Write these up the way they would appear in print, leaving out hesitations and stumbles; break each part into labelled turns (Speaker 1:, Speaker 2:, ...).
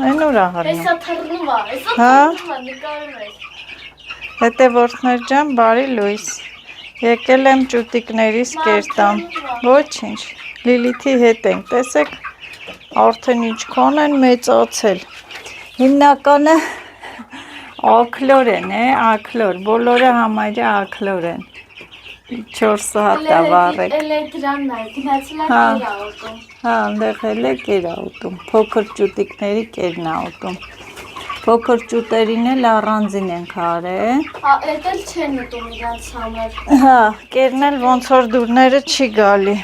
Speaker 1: Այն ուր աղարնում։
Speaker 2: Հեսա թռնում է, նկարում ես։
Speaker 1: Հետևորդներ ջան, բարի լույս։ Եկել եմ ճուտիկներիս կերտամ։ Ոչինչ, Լիլիթի հետ ենք, տեսեք, արդեն ինչքան են մեծացել։ Հիմնականը աքլոր են, աքլոր, բոլորը համարյա աքլոր են։ 4 հատ ավառեք։
Speaker 2: Էլ է դրանն է, գնացել է կերա ուտում։
Speaker 1: Հա, այնտեղ էլ է կերա ուտում, փոքր ճուտիկների կերն է ուտում։ Փոքր ճուտերին էլ առանձին ենք արել։
Speaker 2: Հա, էդ էլ չեն ուտում իրանց համար։
Speaker 1: Հա, կերն էլ ոնց որ դուրները չի գալի։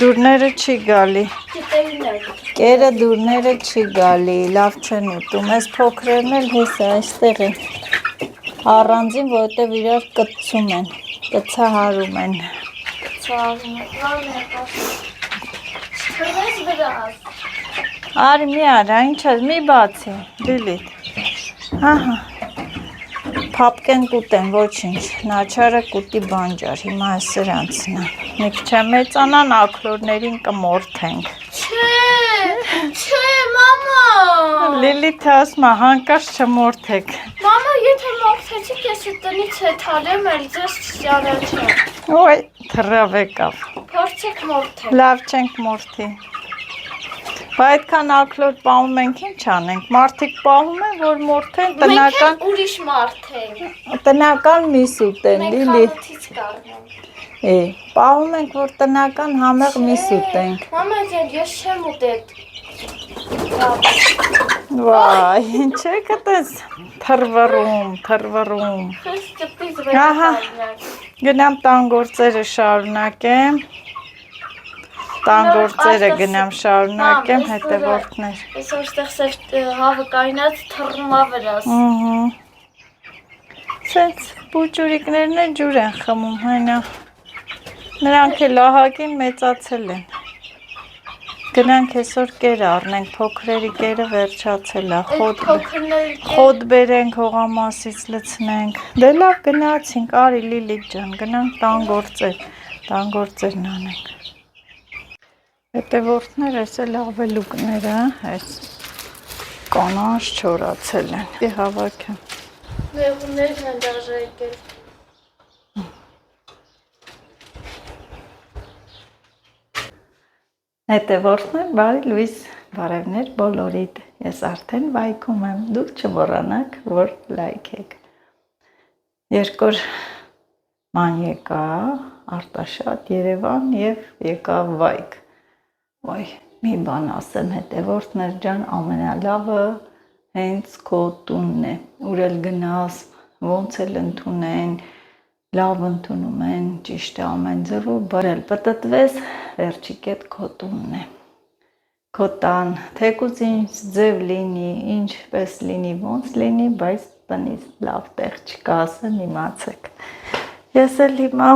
Speaker 1: Դուրները չի գալի։ Կերը դուրները չի գալի, լավ չեն ուտում։ Այս փոքրերն էլ հեսա այստեղ են։ Առանձին, որովհետև իրար կծում են, կցահարում են։
Speaker 2: Չթրվես վրաս։
Speaker 1: Արի մի արա, ինչ ես, մի բացի, Լիլիթ։ Ահա, փապկեն կուտեն, ոչինչ, նաչարը կուտի բանջար, հիմա այս սրանցն է։ Մի քիչ մեծանան աքլորներին կմորթենք։
Speaker 2: Չէ, մամա։
Speaker 1: Լիլիթը ասում է, հանկարծ չմորթեք։
Speaker 2: Մամա, եթե մորթեցիք, ես տնից հետալեմ, էլ ձեզ ճանաչեմ։
Speaker 1: Ոյ, թռավ եկավ։
Speaker 2: Փորձեք մորթել։
Speaker 1: Լավ չենք մորթի։ Բա այդքան աքլոր պահում ենք, ինչ անենք, մարդիկ պահում են, որ մորթեն տնական։
Speaker 2: Մենք ուրիշ մարդ ենք։
Speaker 1: Տնական միս ուտեն,
Speaker 2: Մենք
Speaker 1: Լիլի։
Speaker 2: խանութից կառնենք։
Speaker 1: Պահում ենք, որ տնական համեղ միս ուտենք։
Speaker 2: Մամա ջան, ես չեմ ուտել։
Speaker 1: Վայ, ինչ եք այդպես թռվռում։ Ահա, գնամ տան գործերը շարունակեմ։ Տան գործերը գնամ շարունակեմ, հետևորդներ։
Speaker 2: Այսօր ստեղ հավը կայնած թռնումա վրաս։
Speaker 1: Սենց բուջուրիկներն են ջուր են խմում, հայնա։ Նրանք էլ ահագին մեծացել են։ Գնանք այսօր կեր առնենք, փոքրերի կերը վերջացել է, խոտ բերենք, հողամասից լցնենք։ Դե լավ գնացինք, արի Լիլիթ ջան, գնանք տան գործերն անենք։ Հետևորդներ, այս էլ ավելուկները, այս կանաչ չորացել են, դի հավաքեմ։
Speaker 2: Մեղուներն են դաժա եկել։
Speaker 1: Հետևորդներ, բարի լույս, բարևներ բոլորիդ, ես արդեն վայքում եմ, դուք չմոռանաք, որ լայք եք։ Երկոր ման եկա, Արտաշատ, Երևան և եկա վայք։ Ոյ, մի բան ասեմ, հետևորդներ ջան, ամենալավը հենց քո տունն է, ուր էլ գնաս, ոնց էլ ընդունեն, լավ ընդունում են, ճիշտ է ամեն ձևով, բարել պտտվես, վերջի կետ քո տունն է։ Քո տան, թեկուզ ինչ ձև լինի, ինչպես լինի, ոնց լինի, բայց տնից լավ տեղ չկա, ասեմ իմացեք։ Ես էլ հիմա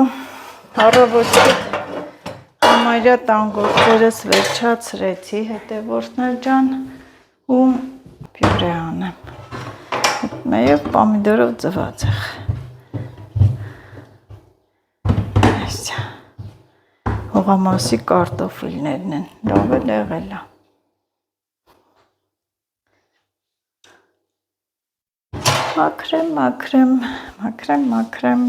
Speaker 1: առավոտի համարյա տան գործերս վերջացրեցի, հետևորդներ ջան, ու պյուրե անեմ։ Մեյով պամիդորով ձվածեղ։ Հողամասի կարտոֆիլներն են, լավ էլ եղել է։ Մաքրեմ,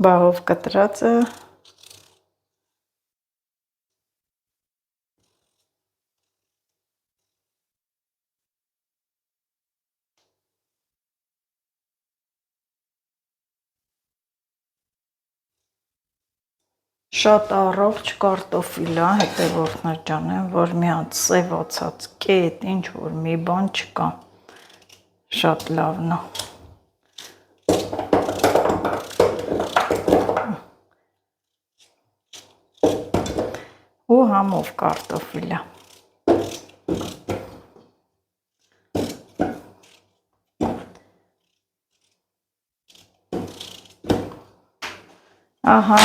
Speaker 1: բահով կտրածը։ Շատ առողջ կարտոֆիլ է, հետևորդներ ջան, որ մի հատ սևացած կետ, ինչ որ մի բան չկա, շատ լավն է։ Ու համով կարտոֆիլ է։ Ահա։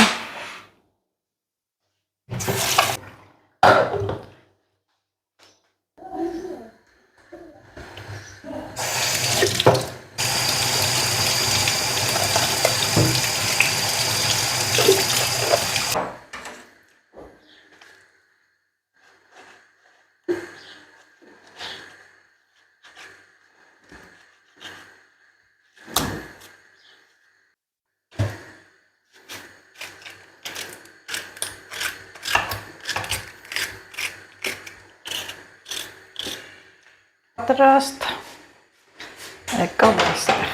Speaker 1: Պատրաստ եկավ այստեղ։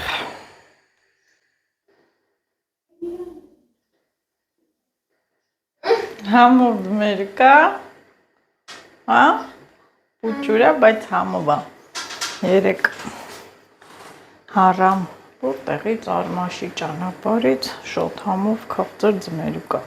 Speaker 1: Համով մեր կա, հա, ուջուրա, բայց համով է, երեք հարամ, որտեղից արմաշի ճանապարից շոտ համով կաղծր ձմերու կա։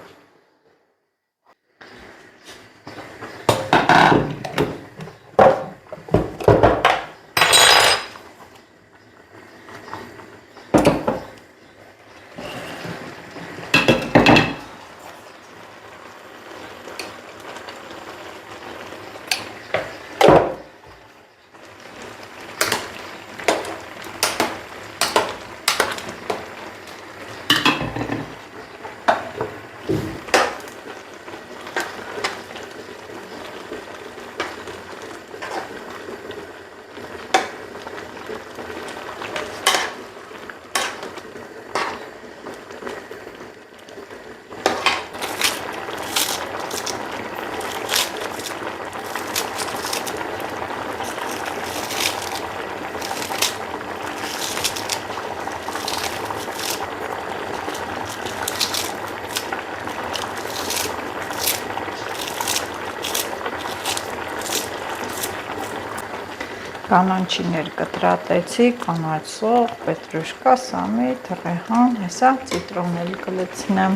Speaker 1: Կանանչիներ կտրատեցի, կանաչ սող, պետրուշկա, սամիտ, ռեհան, հեսա ծիտրոն էլ կլցնեմ,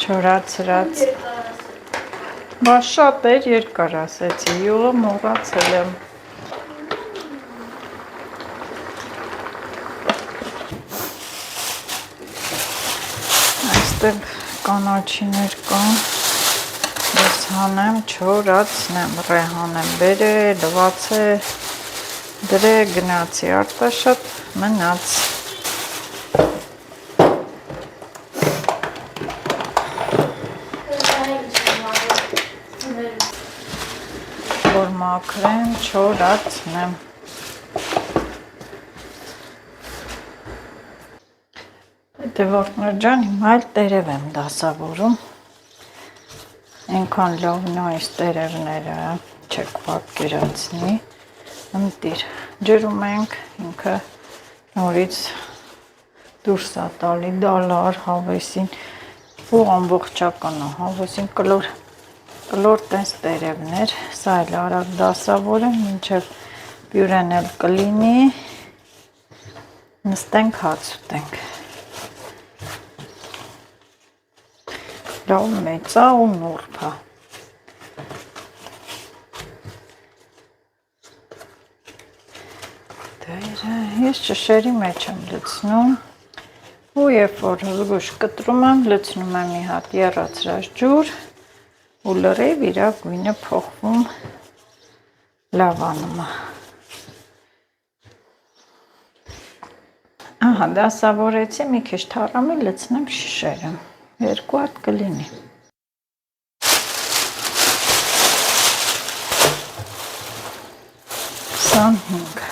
Speaker 1: չորացրած, բաց շատ էր երկար ասեցի, յուղը մոռացել եմ, այստեղ կանաչիներ կան, ես հանեմ, չորացնեմ, ռեհան եմ բերել, լվացել, դրե գնացի Արտաշատ մնաց։ Որ մաքրեմ, չորացնեմ։ Դեվորտներ ջան, հիմա էլ տերև եմ դասավորում։ Այնքան լավն է այս տերևները, չեք պատկերացնի։ Ընտիր, ջրում ենք, ինքը նորից դուրս է տալի դալար հավեսին ու ամբողջական է, հավեսին կլոր տես տերևներ, սա էլ արագ դասավոր եմ, մինչև պյուրեն էլ կլինի, նստենք հաց ուտենք։ Լավ մեծ է ու նուրբ է։ Ես ճշերի մեջ եմ լցնում ու երբ որ զգույշ կտրում եմ, լցնում եմ մի հատ եռացրած ջուր ու լրիվ իր գույնը փոխվում լավանում է։ Ահա, դասավորեցի, մի քիչ թառամի լցնեմ շիշերը, 2 հատ կլինի։ Սան 5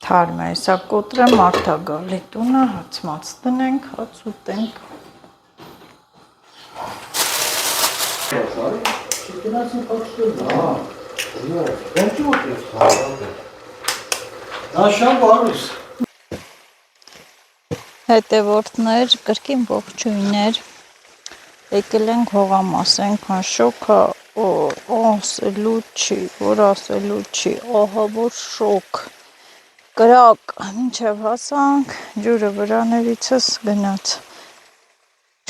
Speaker 1: թարմ է, սա կոտրեմ արդագալի տունը, հացմաց տնենք, հաց ուտենք։ Հետևորդներ, կրկին ողջույններ, եկել ենք հողամաս, այնքան շոքա, ասելու չի, որ ասելու չի, ահա որ շոք, կրակ, մինչև հասանք, ջուրը վրաներիցս գնաց,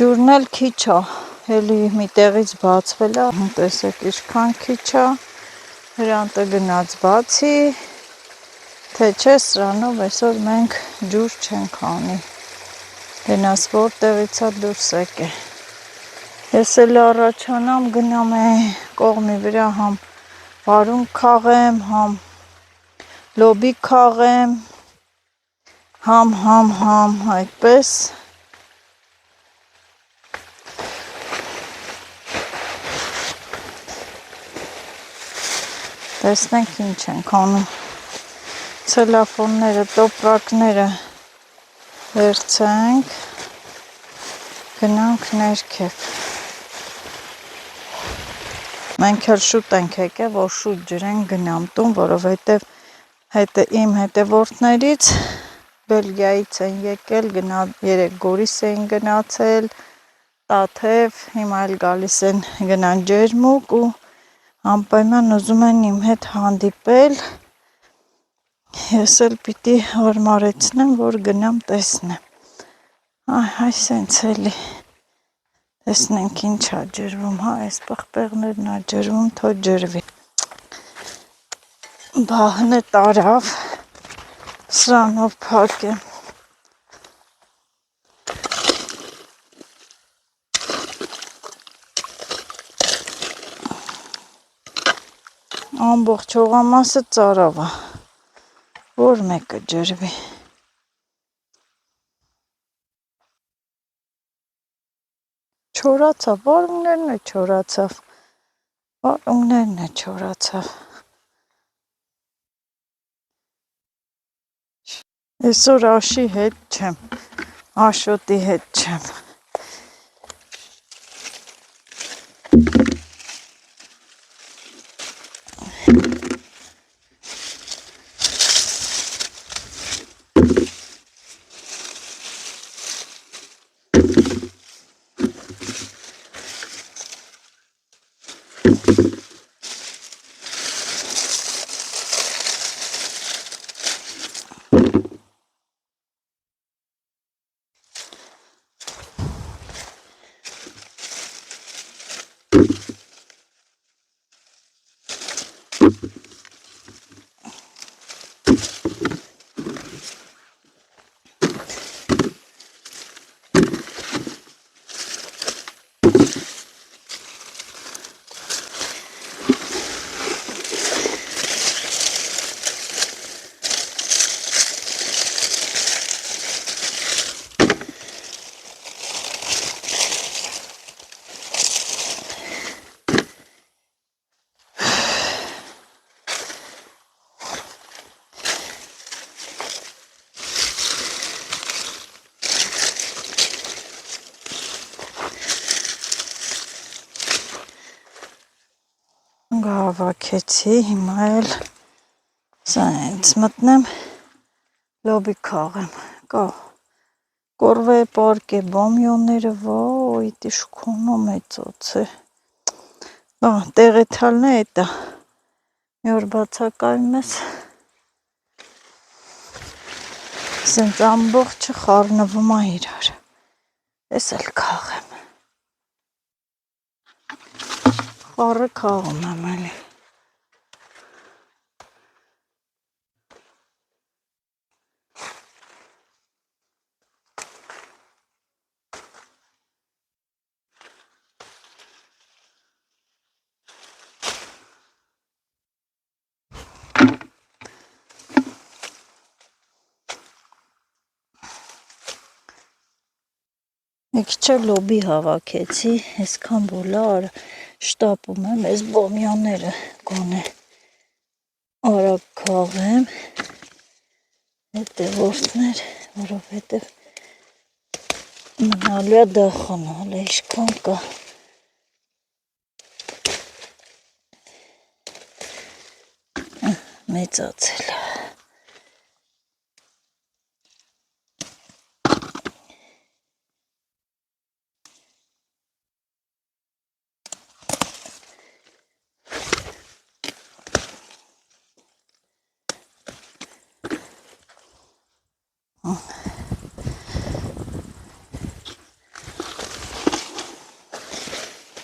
Speaker 1: ջուրն էլ քիչ է, էլի մի տեղից բացվել է, տեսեք ինչքան քիչ է, հրանտը գնաց բացի, թե չէ սրանով այսօր մենք ջուր չենք անի, գնաց որտեղից է դուրս եկե, ես էլ առաջանամ գնամ կողմի վրա համ վարուն քաղեմ, համ լոբի քաղեմ, համ, այդպես, տեսնենք ինչ ենք անում, ցելոֆոնները, տոպրակները վերցենք, գնանք ներքև։ Մենք էլ շուտ ենք եկել, որ շուտ ջրենք գնամ տուն, որովհետև իմ հետևորդներից Բելգիայից են եկել, երեք Գորիս էին գնացել, Տաթև, հիմա էլ գալիս են գնան Ջերմուկ ու անպայման ուզում են իմ հետ հանդիպել, ես էլ պիտի հարմարեցնեմ, որ գնամ տեսնեմ, այ սենց էլի, տեսնենք ինչ ա ջրվում, այս պղպեղներն ա ջրվում, թո ջրվի, բահնը տարավ, սրանով փակեմ, ամբողջ հողամասը ծարավ ա, որ մեկը ջրվի, չորացավ, վարունգներն է չորացավ, այսօր Աշի հետ չեմ, Աշոտի հետ չեմ, Հավաքեցի, հիմա էլ սա հենց մտնեմ, լոբի քաղեմ, կորվե պարկ է բամյոնները, վայ, տիշկոնո մեծոց է, տեղեթալն է էտա, մի որ բացակայում ես, սենց ամբողջը խառնվում է իրար, ես էլ քաղեմ, խառը քաղում եմ էլի, մի քիչ լոբի հավաքեցի, այսքան բոլոր շտապում եմ, այս բամյանները գոնե արագ քաղեմ, հետևորդներ, որովհետև մնալու է դախանալ, ինչքան կա, մեծացել է,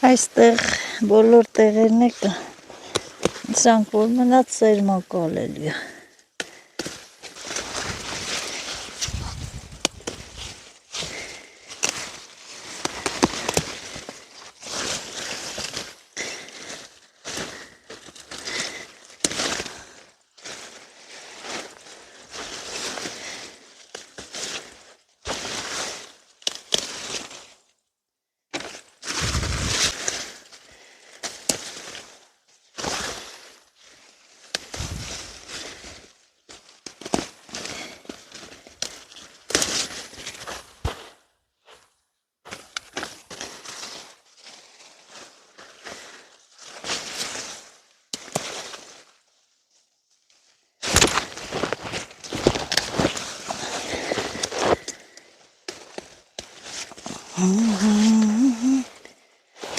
Speaker 1: այստեղ բոլոր տեղերն է կա, սրանք որ մնաց սերմակալելի է,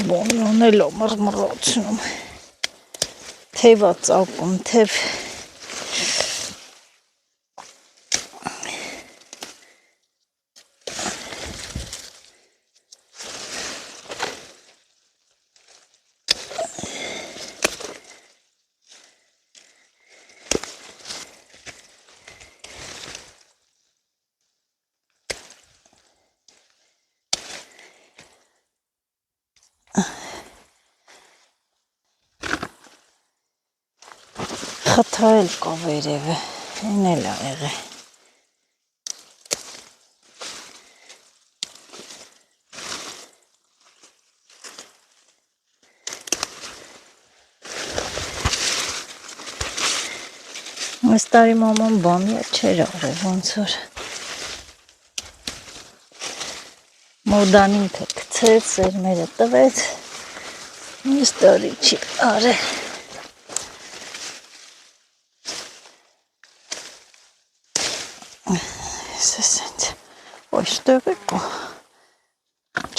Speaker 1: Բոմյոն էլ մռմռոցնում, թևա ծակում, թև խթայել կա վերևը, են էլ ա եղել։ Այս տարի մաման բամյա չէր արել, ոնց որ մոդանին թե գցեց, սերմերը տվեց, այս տարի չի արել։ Սենց, ոյստեղ է կո,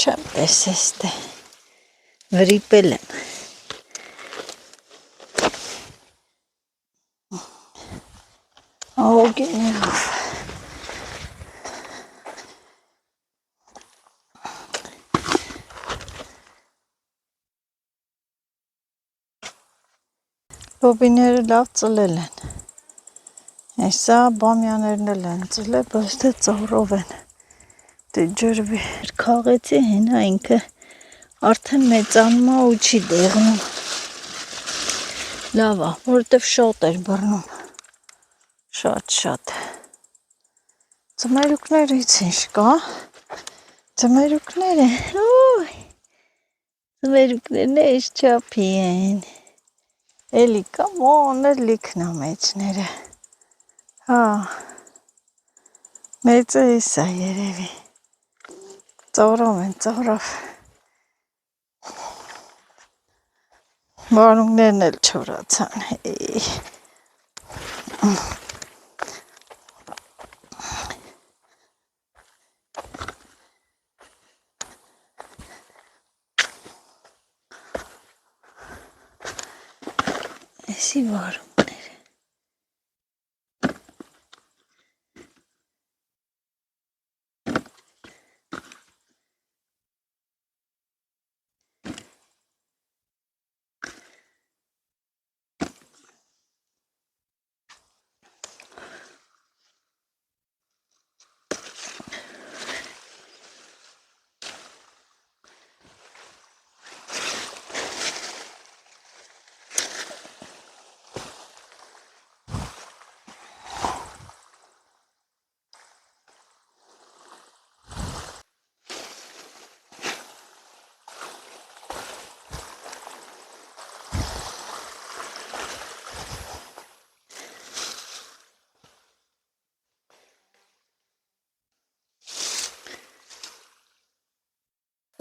Speaker 1: չեմ տեսես դե, վրիպել եմ։ Աղոգին եղավ։ Լոբիները լավ ծլել են։ Այսա բամյաներն էլ են ծլել, բայց թե ծառով են։ Դե ջրվի քաղեցի հենա ինքը արդեն մեծանում է ու չի դեղնում։ Լավ է, որովհետև շատ էր բռնում։ Շատ։ Ձմերուկներից ինչ կա։ Ձմերուկները, ոյ։ Ձմերուկներն էս չափի են։ Էլի կա մոներ լիքնա մեջները։ Հա, մեծը էս է երևի, ծորով են, ծորով, վարունգներն էլ չորացան, էսի վարունգներ,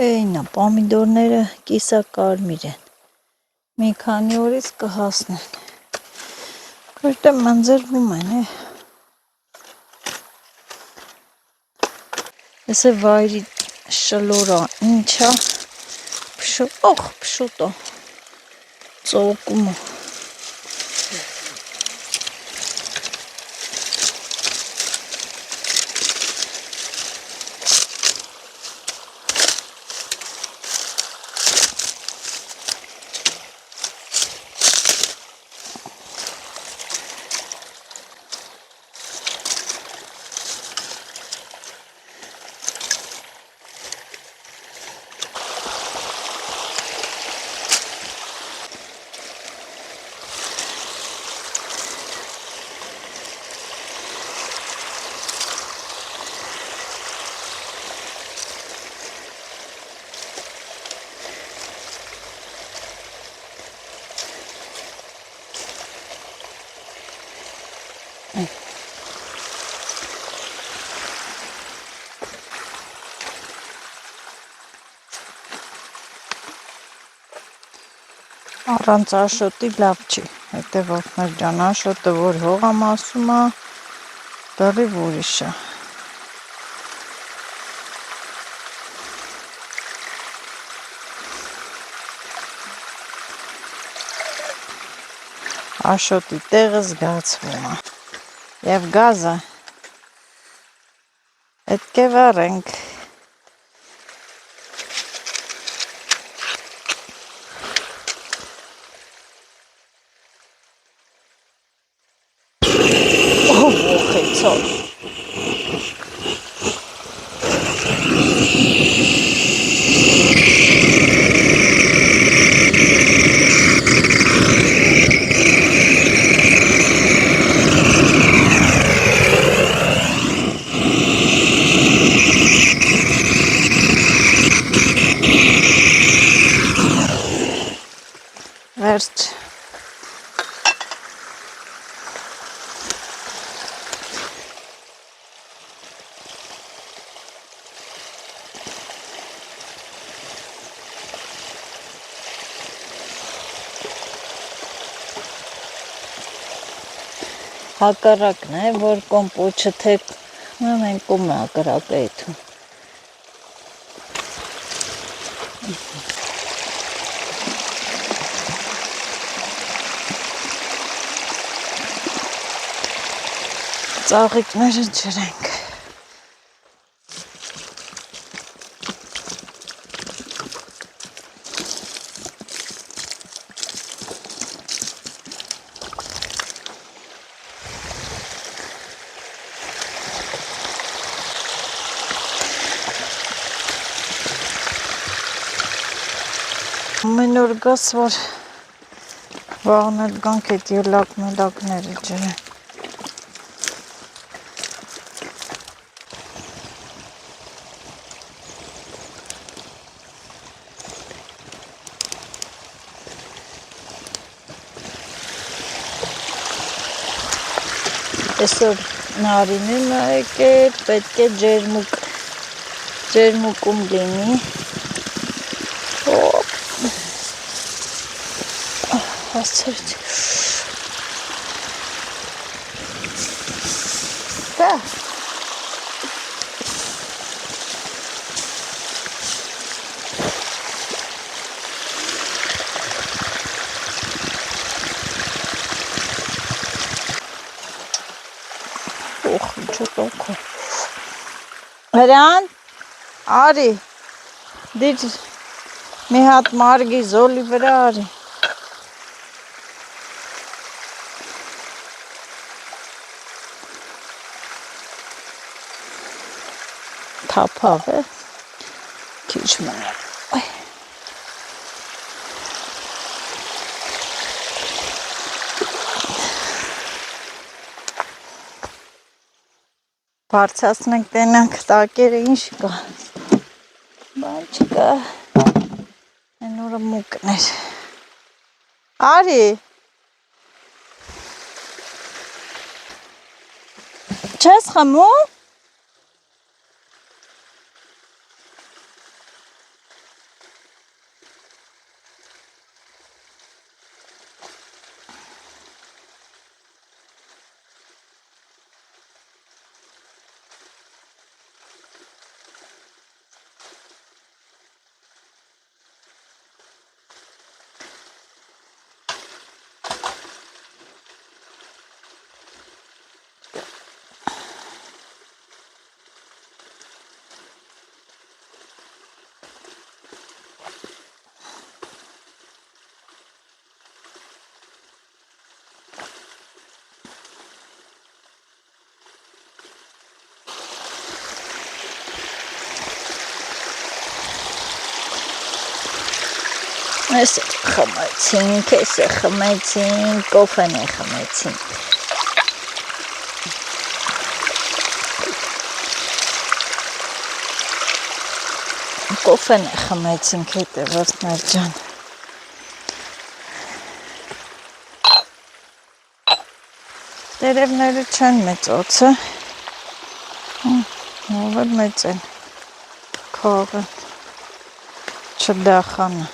Speaker 1: Էյնա, պամիդորները կիսակարմիր են, մի քանի օրից կհասնեն, որտեղ մնձրվում են, Ես է վայրի շլորա, ինչա, փշուտո, ծոկումը, առանց աշոտի լավ չի, հետևող մեր ջան աշոտը, որ հողամ ասում է, դարի ուրիշ է։ Աշոտի տեղը զգացվում է։ Եվ գազը պետք է վառենք։ Ոխեցո։ Վերջ։ Հակառակն է, որ կոմպոչը թե մենք կոմ է հակառակը եթում։ Ծաղիկները ջրենք։ Ամեն օր գաս, որ վաղն էլ գանք էտ յուլակ մելակները ջրեն։ Այսօր նարինին է եկել, պետք է ջերմուկում լինի։ Հասցրեց։ Դա։ Օխ, ինչո տոք։ Հրան, արի, դիր մի հատ մարգի զոլի վրա արի։ Թափավ է, քիչ մնա։ Բարձրացնենք տենանք տակերը ինչ կա։ Բան չկա։ Այն օրը մուկներ։ Արի։ Չես խմում։ Այս խմեցինք, այս խմեցինք, կոֆեն է խմեցինք։ Կոֆեն է խմեցինք հետևորդներ ջան։ Տերևները չեն մեծ օծը, ով էլ մեծ են, քողը, չդախանը։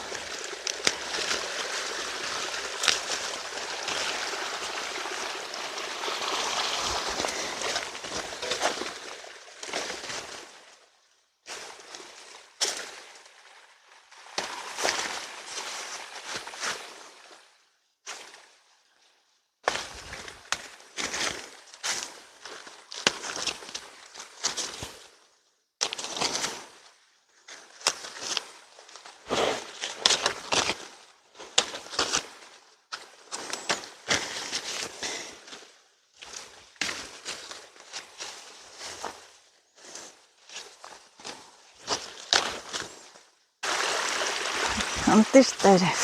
Speaker 1: Ընտիր տերև։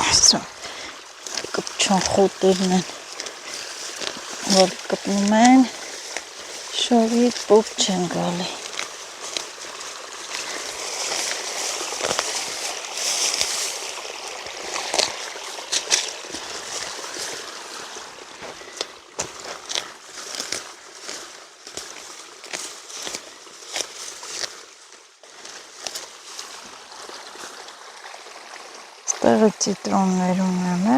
Speaker 1: Այսո կպչան խոտերն են, որ կպնում են, շորից պոպ չեն գալի։ Ստեղը ծիտրոններ ունեմ է,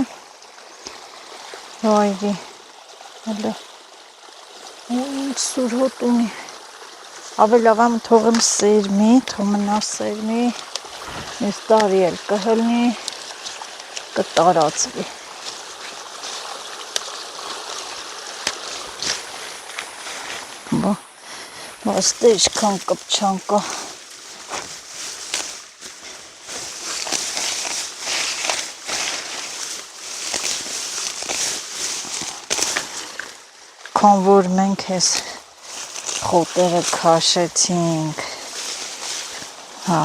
Speaker 1: վայրի, հելը, ինչ սուր հոտ ունի, ավելավամ թողեմ սերմի, թող մնա սերմի, ես տարի էլ կհլնի, կտարացվի։ Բաստե իշքան կպչան կա։ Քան որ մենք ես խոտերը քաշեցինք, հա,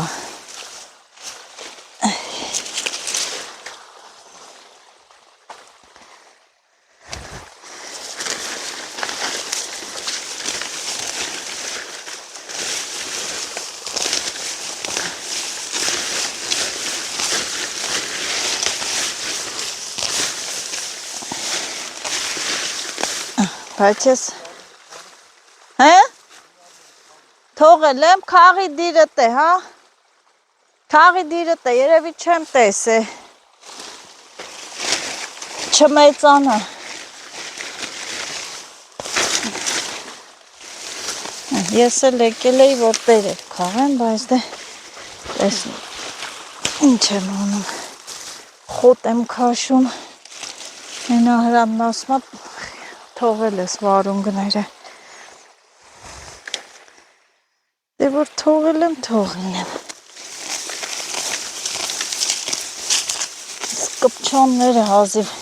Speaker 1: բայց ես, հե, թողել եմ, քաղի դիրըտ է, հա, քաղի դիրըտ է, երևի չեմ տես է, չմեծանա, ես էլ եկել էի, որ տերև քաղեմ, բայց դե, տեսնում, ինչ եմ անում, խոտ եմ քաշում, ենա հրամն ասմա, թողել ես վարունգները, դե որ թողել եմ, կպչոնները հազիվ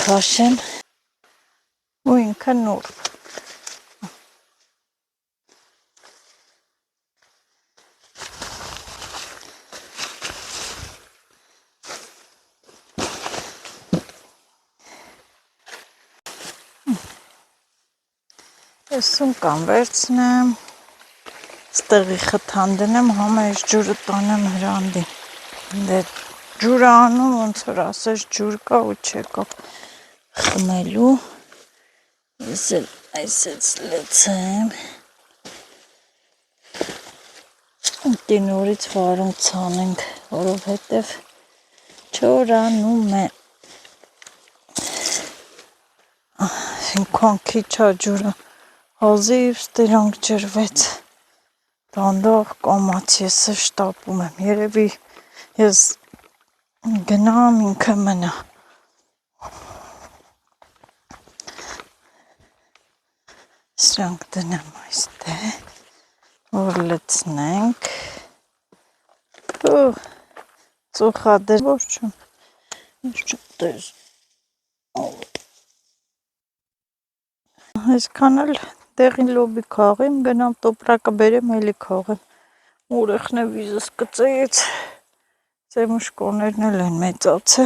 Speaker 1: քաշեմ, ու ինքը նուրբ, Էսում կամ վերցնեմ, ստեղի խթան դնեմ, համեր ջուրը տանեմ հրանդին, դե ջուրը անում, ոնց որ ասես ջուր կա ու չեկա խմելու, ես էլ այսեց լցեմ, ուտի նորից վարունգ ցանենք, որովհետև չորանում է, ինքան քիչ ջուրը, հազիվ ստերանք ջրվեց, դանդաղ կամաց ես շտապում եմ, երևի ես գնամ ինքը մնա, սրանք դնեմ այստեղ, որ լցնենք, ծուխադեր, որ չում, տես, այսքան էլ տեղին լոբի քաղեմ, գնամ տոպրակը բերեմ, էլի քաղեմ, ուրեխն է վիզս կծեից, ծեմուշկոներն էլ են մեծացը,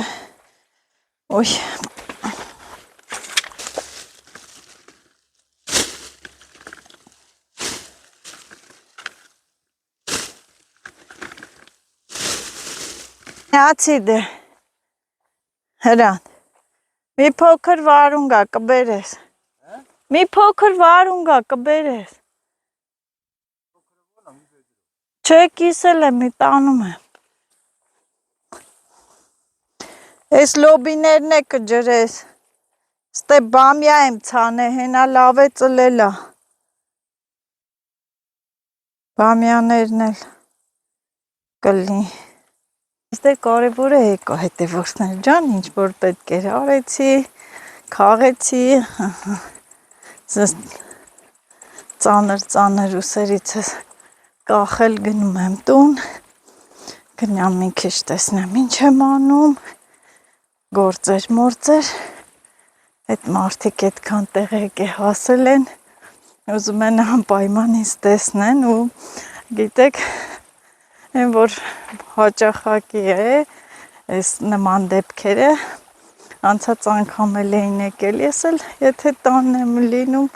Speaker 1: ոյ, Հացիդ է, հրան, մի փոքր վարունգա կբերես, մի փոքր վարունգա կբերես, չէ կիսել եմ, մի տանում եմ, ես լոբիներն է կջրես, ստե բամյա եմ ցանը, հենա լավ է ծլելա, բամյաներն էլ կլնի, ստե կարևոր է եկա հետևորդներ ջան, ինչ որ պետք էր արեցի, քաղեցի, ծանր ուսերիցս կախել գնում եմ տուն, Գնամ մի քիչ տեսնեմ ինչ եմ անում, գործեր մորձեր, այդ մարդիկ այդքան տեղ եկե հասել են, ուզում են անպայման ինձ տեսնեն ու գիտեք, այն որ հաճախակի է, այս նման դեպքերը, անցած անգամ էլ էին եկել, ես էլ եթե տանն եմ լինում,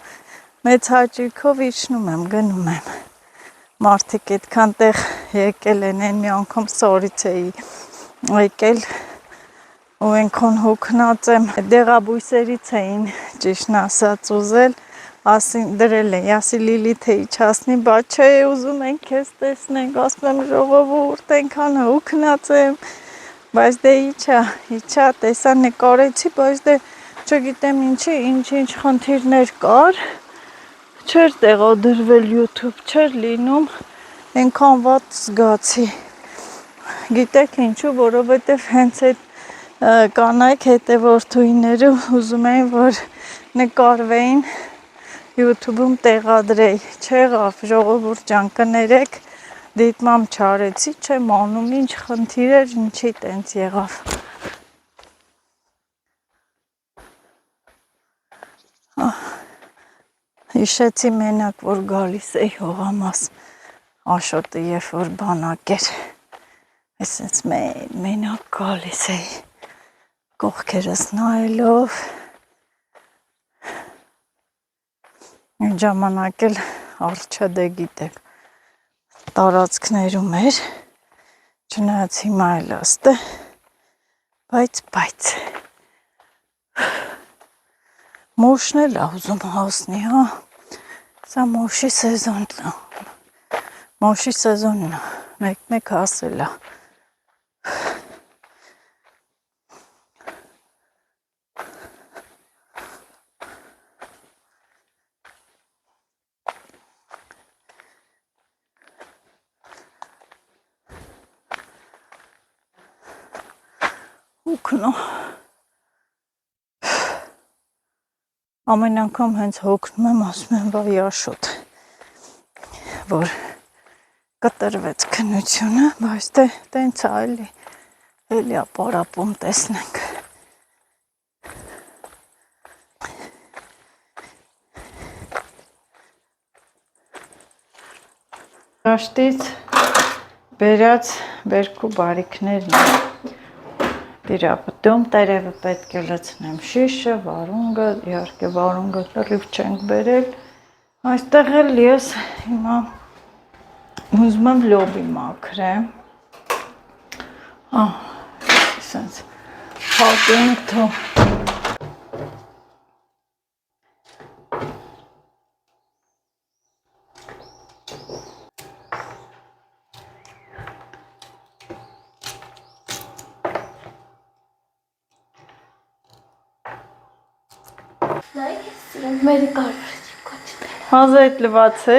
Speaker 1: մեծ հաճույքով իջնում եմ, գնում եմ, մարդիկ այդքան տեղ եկել են, այն մի անգամ սորից էի եկել ու ենքոն հոգնած եմ, դեղաբույսերից էին ճիշտն ասած ուզել, ասին դրել են, ասի Լիլիթե իջացնի, բա չէ ուզում են քեզ տեսնենք, ասում եմ ժողովուրդ այնքան հոգնած եմ, բայց դե իջա, տեսա նկարեցի, բայց դե չգիտեմ ինչի, ինչ խնդիրներ կար, չէր տեղադրվել YouTube, չէր լինում, այնքան վատ զգացի, գիտեք ինչու, որովհետև հենց այդ կանայք հետևորդուհիները ուզում էին, որ նկարվեին YouTube-ում տեղադրեի, չեղավ, ժողովուրդ ջան, կներեք, դիտմամ չարեցի, չեմ անում, ինչ խնդիր էր, ինչի տենց եղավ։ Հիշեցի մենակ, որ գալիս էի հողամաս, Աշոտը երբ որ բանակ էր, այսպես մենակ գալիս էի, կողքերս նայելով, այն ժամանակ էլ արջը դե գիտեք, տարածքներում էր, չնայած հիմա էլ աստ է, բայց, մոշն էլ ուզում հասնի, հա, սա մոշի սեզոնն է, մեկ հասել է, ուքնո, ամեն անգամ հենց հոգնում եմ, ասում եմ վայ Աշոտ, որ կտրվեց քնությունը, բայց դե տենց է էլի ապարապում տեսնենք։ Դաշտից բերած բերքու բարիքներն են, տիրապտում, տերևը պետք է լցնեմ շիշը, վարունգը, իհարկե վարունգը լրիվ չենք բերել, այստեղ էլ ես հիմա ուզում եմ լոբի մաքրեմ, սենց հատենք թո,
Speaker 2: Մերի կարվարեցի կոչտել։
Speaker 1: Հազը այդ լված է,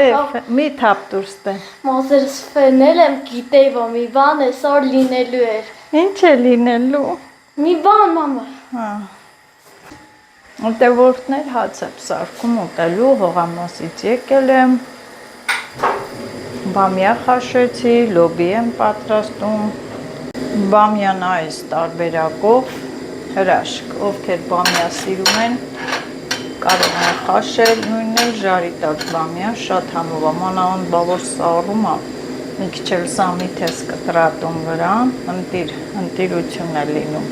Speaker 1: մի թապ դուրս տեն։
Speaker 2: Մազերս ֆենել եմ, գիտեի, որ մի բան այսօր լինելու էր։
Speaker 1: Ինչ է լինելու։
Speaker 2: Մի բան, մամա։
Speaker 1: Ուտևորդներ հաց եմ սարքում ուտելու, հողամասից եկել եմ, բամյա խաշեցի, լոբի եմ պատրաստում, բամյան այս տարբերակով, հրաշք, ովքեր բամյա սիրում են, կարող է խաշել, նույնն էլ ժարի տակ բամյա, շատ համով է, մանավանդ բավոր սառում է, մի քիչ էլ սամիթ ես կտրատում վրան, ընտիրություն է լինում։